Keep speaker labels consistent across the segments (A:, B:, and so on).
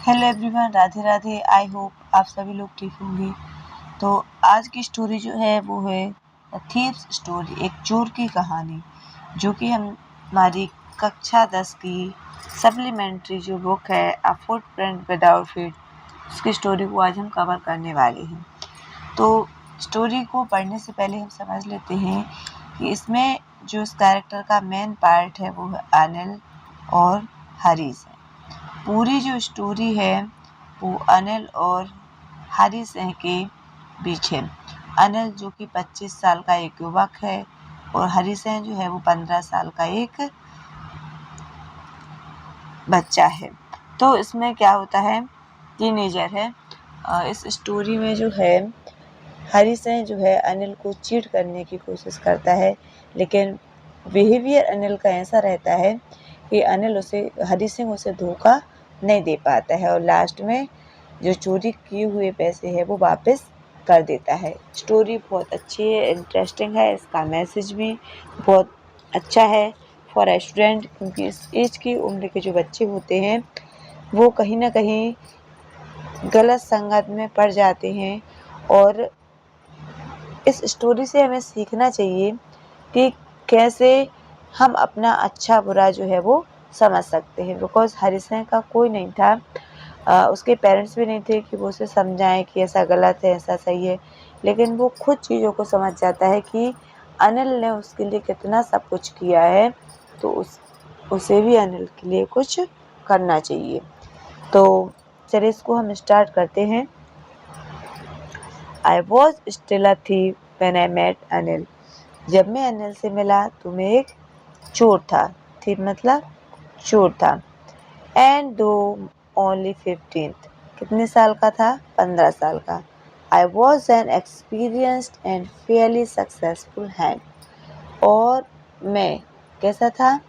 A: Hello everyone, Radhe Radhe. I hope आप सभी लोग ठीक होंगे। तो आज की स्टोरी जो है वो है द थीव्स स्टोरी, एक चोर की कहानी, जो कि हमारी कक्षा 10 की सप्लीमेंट्री जो बुक है अ फुटप्रिंट विदाउट फीट, उसकी स्टोरी को आज हम कवर करने वाले हैं। तो स्टोरी को पढ़ने से पहले हम समझ लेते हैं कि इसमें जो इस कैरेक्टर का मेन पार्ट है वो है अनिल और हरीश है। पूरी जो स्टोरी है वो अनिल और हरी सिंह के बीच है। अनिल जो कि 25 साल का एक युवक है और हरी सिंह जो है वो 15 साल का एक बच्चा है। तो इसमें क्या होता है, टीनेजर है। इस स्टोरी में जो है हरी सिंह जो है अनिल को चीट करने की कोशिश करता है, लेकिन बिहेवियर अनिल का ऐसा रहता है कि हरी सिंह उसे धोखा नहीं दे पाता है और लास्ट में जो चोरी किए हुए पैसे है वो वापस कर देता है। स्टोरी बहुत अच्छी है, इंटरेस्टिंग है, इसका मैसेज भी बहुत अच्छा है फॉर ए स्टूडेंट, क्योंकि इस एज की उम्र के जो बच्चे होते हैं वो कहीं ना कहीं गलत संगत में पड़ जाते हैं। और इस स्टोरी से हमें सीखना चाहिए कि कैसे हम अपना अच्छा बुरा जो है वो समझ सकते हैं। बिकॉज हरी सिंह का कोई नहीं था, उसके पेरेंट्स भी नहीं थे कि वो उसे समझाएं कि ऐसा गलत है ऐसा सही है, लेकिन वो खुद चीज़ों को समझ जाता है कि अनिल ने उसके लिए कितना सब कुछ किया है, तो उसे भी अनिल के लिए कुछ करना चाहिए। तो चलिए इसको हम स्टार्ट करते हैं। I was still a thief when I met Anil. जब मैं अनिल से मिला तो मैं एक चोर था। थिफ मतलब चोर था। एंड दो ओनली 15, कितने साल का था? 15 साल का। I was an experienced and fairly successful hand। और मैं कैसा था?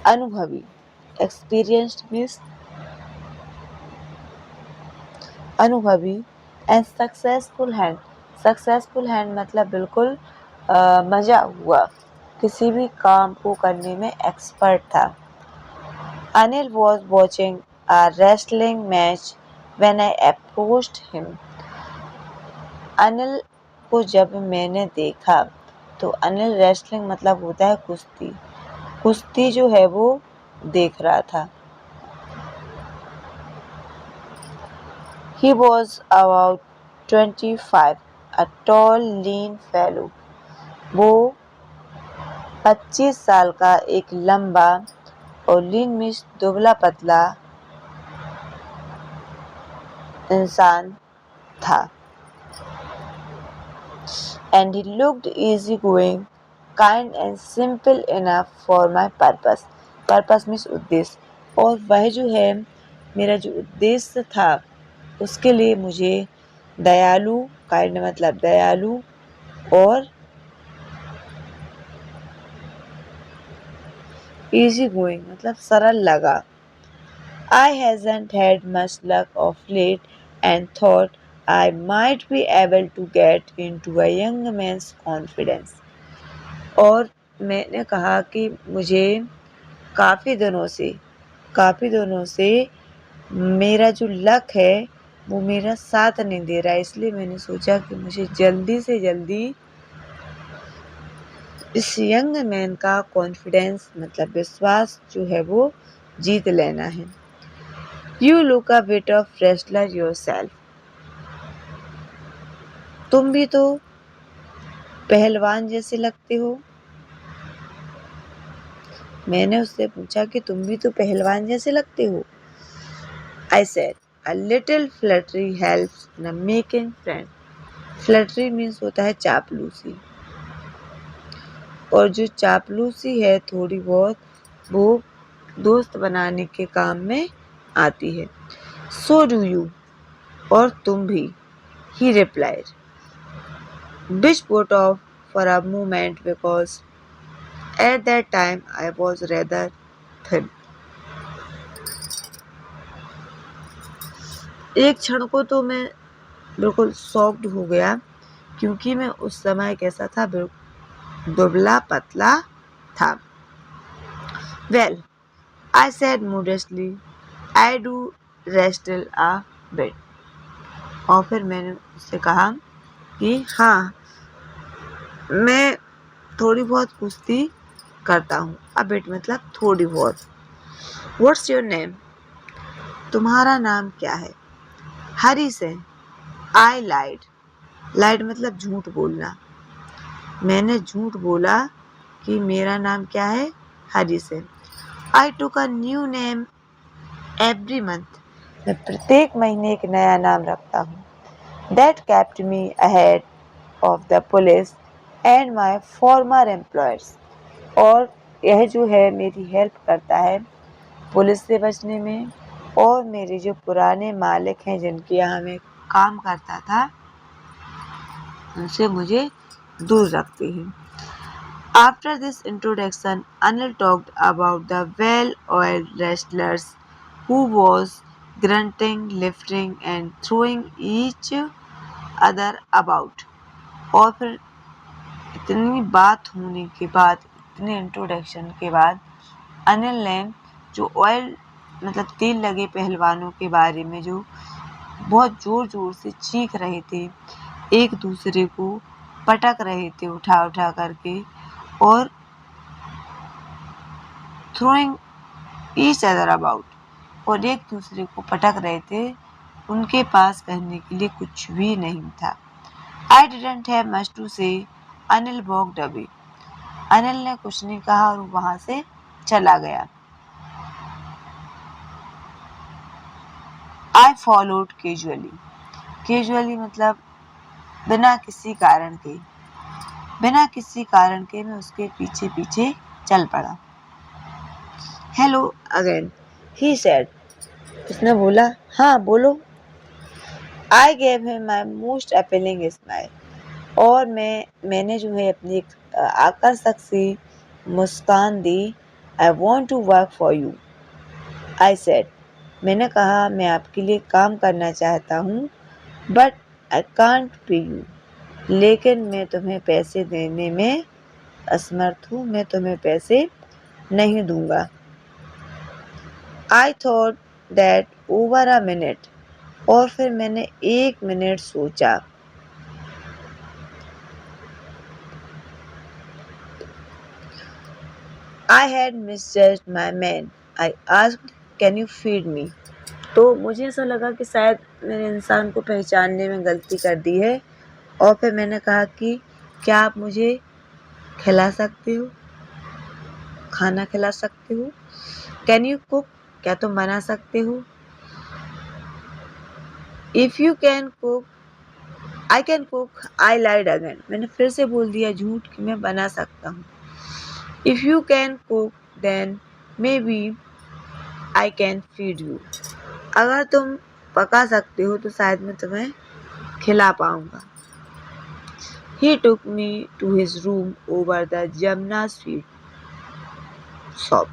A: अनुभवी। Experienced means अनुभवी एंड सक्सेसफुल हैंड मतलब बिल्कुल मजा हुआ, किसी भी काम को करने में एक्सपर्ट था। Anil was watching a wrestling match when I approached him. Anil को जब मैंने देखा, तो अनिल रेसलिंग मतलब होता है कुश्ती, कुश्ती जो है वो देख रहा था। He was about 25, a tall, lean fellow। वो 25 साल का एक लंबा और लीन मीन्स दुबला पतला इंसान था। And he looked easygoing, kind and simple enough for my purpose। Purpose means उद्देश्य, और वह जो है मेरा जो उद्देश्य था उसके लिए मुझे दयालु, काइंड मतलब दयालु, और इजी गोइंग मतलब सरल लगा। I hasn't had much luck of late and thought I might be able to get into a young man's confidence। और मैंने कहा कि मुझे काफ़ी दिनों से मेरा जो लक है वो मेरा साथ नहीं दे रहा है, इसलिए मैंने सोचा कि मुझे जल्दी से जल्दी इस यंग मैन का कॉन्फिडेंस मतलब विश्वास जो है वो जीत लेना है। You look a bit of wrestler yourself. तुम भी तो पहलवान जैसे लगते हो। मैंने उससे पूछा कि तुम भी तो पहलवान जैसे लगते हो। I said a little flattery helps in making friend. Flattery means होता है चापलूसी, और जो चापलूसी है थोड़ी बहुत वो दोस्त बनाने के काम में आती है। सो डू यू, और तुम भी, ही replied, which put off for a moment because at that time I was rather thin। एक क्षण को तो मैं बिल्कुल शॉक्ड हो गया, क्योंकि मैं उस समय कैसा था, दुबला पतला था। Well, I said modestly, I do wrestle a bit. और फिर मैंने उससे कहा कि हाँ, मैं थोड़ी बहुत कुश्ती करता हूँ। अ बिट मतलब थोड़ी बहुत। What's your name? तुम्हारा नाम क्या है? हरी से। आई लाइड। लाइड मतलब झूठ बोलना। मैंने झूठ बोला कि मेरा नाम क्या है? हरी से। I took a new name every month. मैं प्रत्येक महीने एक नया नाम रखता हूँ। That kept me ahead of the police and my former employers। और यह जो है मेरी हेल्प करता है पुलिस से बचने में, और मेरे जो पुराने मालिक हैं जिनके यहाँ मैं काम करता था उनसे मुझे दूर रखती है। After this introduction, Anil talked about the well-oiled wrestlers who was grunting, lifting and throwing each other about। और फिर इतनी बात होने के बाद, इतने इंट्रोडक्शन के बाद, अनिल ने जो ऑयल मतलब तेल लगे पहलवानों के बारे में जो बहुत ज़ोर ज़ोर से चीख रहे थे, एक दूसरे को पटक रहे थे उठा उठा करके, और थ्रोइंग ईच अदर अबाउट, और एक दूसरे को पटक रहे थे, उनके पास कहने के लिए कुछ भी नहीं था। I didn't have much to say, Anil walked away. Anil ने कुछ नहीं कहा और वहां से चला गया। I followed casually. कैजुअली मतलब बिना किसी कारण के। बिना किसी कारण के मैं उसके पीछे पीछे चल पड़ा। Hello again, he said. उसने बोला, हाँ बोलो। I gave him my most appealing smile. और मैंने जो है अपनी एक आकर्षक सी मुस्कान दी। I want to work for you, I said. मैंने कहा मैं आपके लिए काम करना चाहता हूँ, but I can't pay you. लेकिन मैं तुम्हें पैसे देने में असमर्थ हूँ, मैं तुम्हें पैसे नहीं दूंगा। I thought that over a minute. और फिर मैंने 1 मिनट सोचा। I had misjudged my man. I asked, "Can you feed me?" तो मुझे ऐसा लगा कि शायद मैंने इंसान को पहचानने में गलती कर दी है, और फिर मैंने कहा कि क्या आप मुझे खिला सकते हो, खाना खिला सकते हो? Can you cook? क्या तुम बना सकते हो? If you can cook I can cook. I lied again. मैंने फिर से बोल दिया झूठ कि मैं बना सकता हूँ। If you can cook then may be I can feed you. अगर तुम पका सकते हो तो शायद मैं तुम्हें खिला पाऊंगा। He took me to his room over the Jamna Sweet Shop।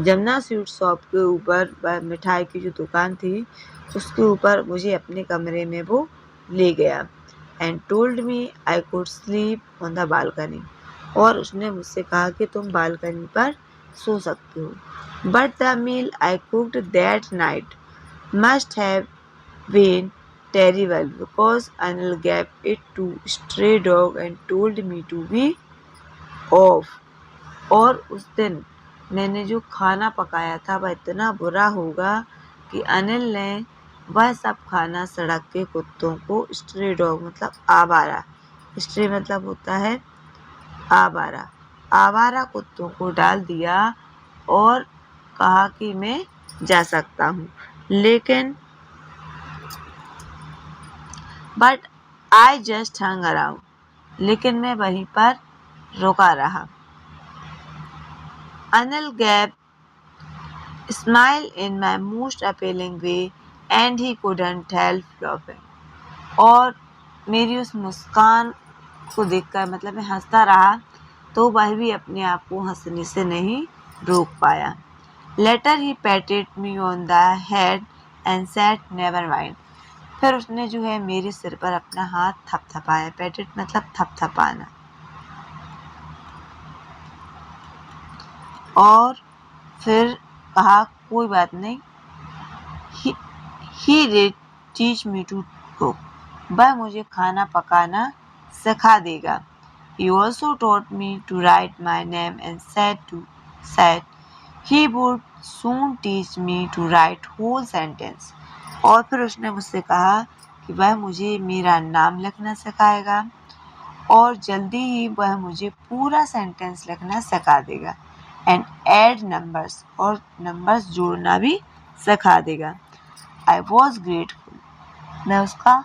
A: Jamuna sweet shop के ऊपर वह मिठाई की जो दुकान थी उसके ऊपर मुझे अपने कमरे में वो ले गया। And told me I could sleep on the balcony. और उसने मुझसे कहा कि तुम बालकनी पर सो सकते हो। But the meal I cooked that night must have been terrible because Anil gave it to stray dog and told me to be off। और उस दिन मैंने जो खाना पकाया था वह इतना बुरा होगा कि अनिल ने वह सब खाना सड़क के कुत्तों को, स्ट्रे डॉग मतलब आवारा, स्ट्रे मतलब होता है आवारा, आवारा कुत्तों को डाल दिया और कहा कि मैं जा सकता हूँ। लेकिन but I just hung around, लेकिन मैं वहीं पर रुका रहा। Anil gave smile in my most appealing way and he couldn't help laughing। और मेरी उस मुस्कान को देखकर मतलब मैं हंसता रहा तो वह भी अपने आप को हंसने से नहीं रोक पाया। Later he patted me on the head and said never mind. फिर उसने जो है मेरे सिर पर अपना हाथ थपथपाया। पैटेड मतलब थपथपाना। और फिर कहा कोई बात नहीं, He did teach me to cook. वह मुझे खाना पकाना सिखा देगा. He also taught me to write my name and said he would soon teach me to write whole sentence. और फिर उसने मुझसे कहा कि वह मुझे मेरा नाम लिखना सिखाएगा और जल्दी ही वह मुझे पूरा सेंटेंस लिखना सिखा देगा. एंड एड नंबर्स, और नंबर्स जोड़ना भी सिखा देगा. I was grateful. मैं उसका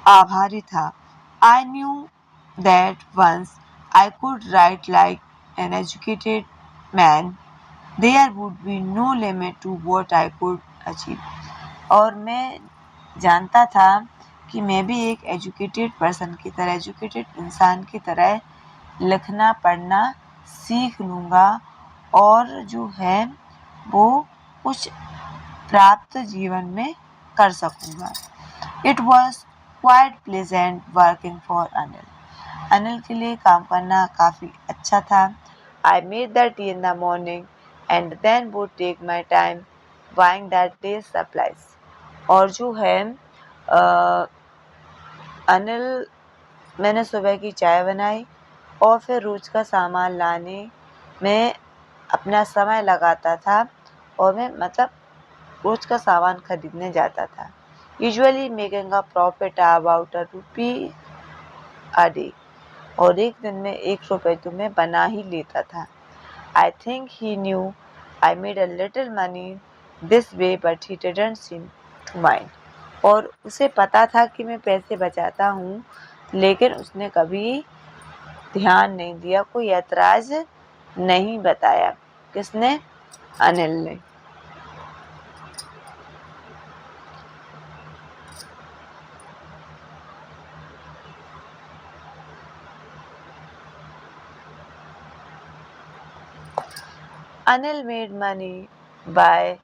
A: आभारी था. I knew that once I could write like an educated man there would be no limit to what I could achieve. और मैं जानता था कि मैं भी एक एजुकेटेड पर्सन की तरह, एजुकेटेड इंसान की तरह लिखना पढ़ना सीख लूँगा और जो है वो कुछ प्राप्त जीवन में कर सकूँगा. It was quite pleasant working for Anil. Anil के लिए काम करना काफ़ी अच्छा था. I made the tea in the morning and then would take my time buying that day's supplies. और जो है अनिल, मैंने सुबह की चाय बनाई और फिर रोज का सामान लाने में अपना समय लगाता था और मैं रोज का सामान खरीदने जाता था. Usually making a profit about ₹1 a day. और एक दिन में ₹1 तो मैं बना ही लेता था. I think he knew I made a little money this way but he didn't seem to mind. और उसे पता था कि मैं पैसे बचाता हूँ, लेकिन उसने कभी ध्यान नहीं दिया, कोई ऐतराज नहीं बताया. किसने? अनिल ने. Anil made money by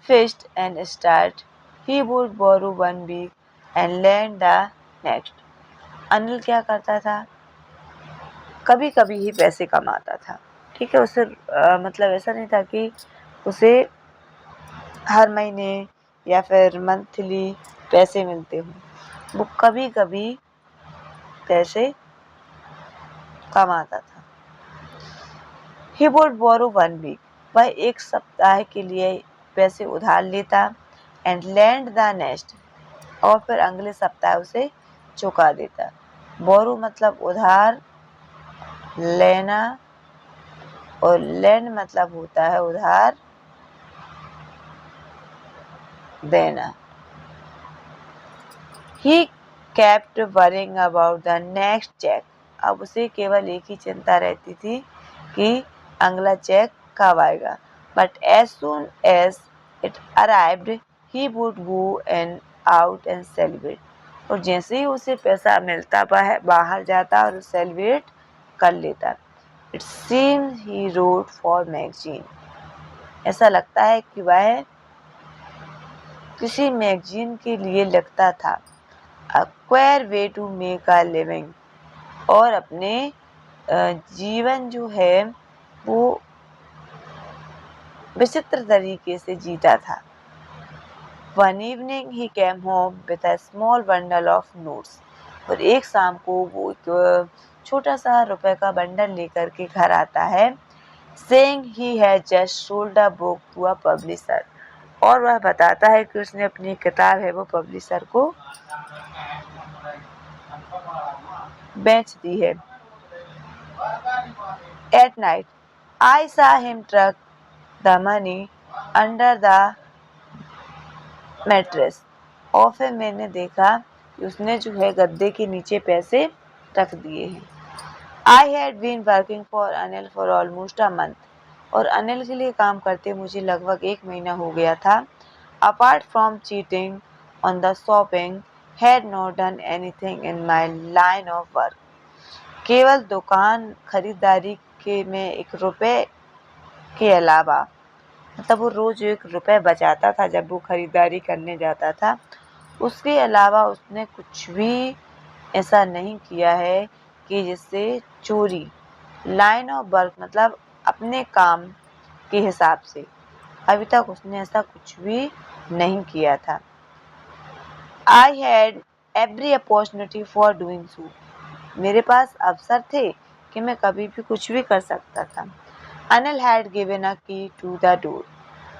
A: fist and start. He would borrow 1 week and lend the next. Anil क्या करता था? कभी कभी ही पैसे कमाता था. ठीक है, उसे ऐसा नहीं था कि उसे हर महीने या फिर मंथली पैसे मिलते हों. वो कभी कभी पैसे कमाता था. He would borrow 1 week. वह एक सप्ताह के लिए पैसे उधार लेता. And lend the next. और फिर अगले सप्ताह उसे चुका देता. बोरो मतलब उधार लेना और lend मतलब होता है उधार देना. He kept worrying about the next check. अब उसे केवल एक ही चिंता रहती थी कि अगला चेक कब आएगा. But as soon as it arrived, he would go and out and celebrate. और जैसे ही उसे पैसा मिलता बाहर जाता और सेलिब्रेट कर लेता. It seems he wrote for magazine. ऐसा लगता है कि वह किसी मैगजीन के लिए लिखता था. A queer way to make a living. और अपने जीवन जो है वो विचित्र तरीके से जीता था. One evening he came home with a small bundle of notes. और एक शाम को वो एक छोटा सा रुपए का बंडल लेकर के घर आता है. Saying he had just sold a book to a publisher. और वह बताता है कि उसने अपनी किताब है वो पब्लिशर को बेच दी है. At night, I saw him tuck the money under the mattress. और फिर मैंने देखा कि उसने जो है गद्दे के नीचे पैसे रख दिए हैं. I had been working for Anil for almost a month. और अनिल के लिए काम करते मुझे लगभग 1 महीना हो गया था. Apart from cheating on the shopping, had not done anything in my line of work. केवल दुकान खरीदारी के में ₹1 के अलावा, वो रोज ₹1 बचाता था जब वो खरीदारी करने जाता था. उसके अलावा उसने कुछ भी ऐसा नहीं किया है कि जिससे चोरी. लाइन ऑफ वर्क मतलब अपने काम के हिसाब से, अभी तक उसने ऐसा कुछ भी नहीं किया था। I had every opportunity for doing so. मेरे पास अवसर थे कि मैं कभी भी कुछ भी कर सकता था। अनिल हैड गिवन अ की टू द डोर।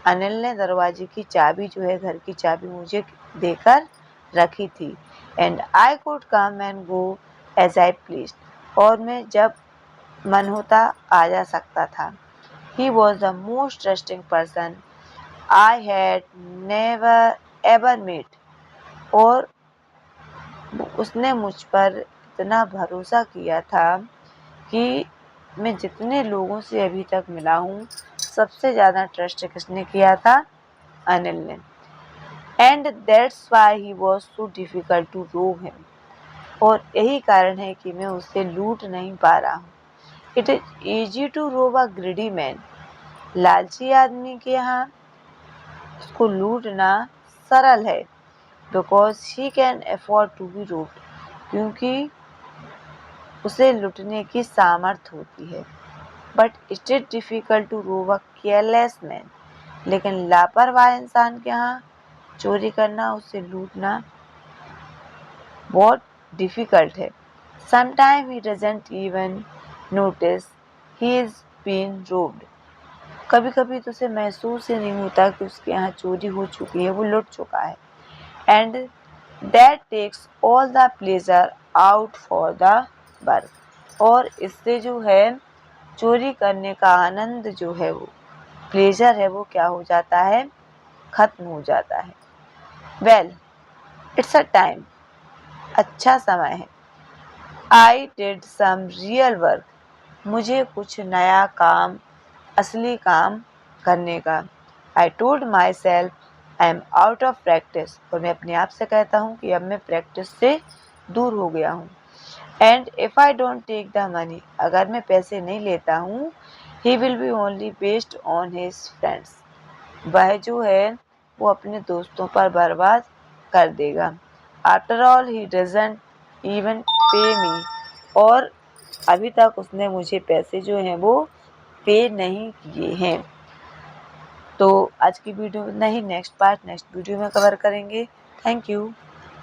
A: अनिल ने दरवाजे की चाबी जो है, घर की चाबी मुझे देकर रखी थी। And I could come and go as I please. और मैं जब मन होता आ जा सकता था। He was the most trusting person I had never ever met. और उसने मुझ पर इतना भरोसा किया था कि मैं जितने लोगों से अभी तक मिला हूँ, सबसे ज़्यादा ट्रस्ट किसने किया था? अनिल ने। And that's why he was so difficult to rob him. और यही कारण है कि मैं उससे लूट नहीं पा रहा हूँ। It is easy to rob a greedy man. लालची आदमी के यहाँ उसको लूटना सरल है। Because he can afford to be robbed. क्योंकि उसे लूटने की सामर्थ्य होती है। But it is difficult to rob a careless man. लेकिन लापरवाह इंसान के यहाँ चोरी करना, उसे लूटना बहुत डिफिकल्ट है। Sometime he doesn't even notice he is been robbed. कभी कभी तो उसे महसूस ही नहीं होता कि उसके यहाँ चोरी हो चुकी है, वो लुट चुका है। And that takes all the pleasure out for the work. और इससे जो है चोरी करने का आनंद जो है, वो प्लेजर है, वो क्या हो जाता है? खत्म हो जाता है। Well, it's a time. अच्छा समय है। I did some real work. मुझे कुछ नया काम, असली काम करने का। I told myself I am out of practice. और मैं अपने आप से कहता हूँ कि अब मैं प्रैक्टिस से दूर हो गया हूँ। And if I don't take the money, अगर मैं पैसे नहीं लेता हूँ, he will be only based on his friends. वह जो है वो अपने दोस्तों पर बर्बाद कर देगा। After all he doesn't even पे मी। और अभी तक उसने मुझे पैसे जो हैं वो पे नहीं किए हैं। तो आज की वीडियो में इतना ही। नेक्स्ट पार्ट नेक्स्ट वीडियो में कवर करेंगे। Thank you.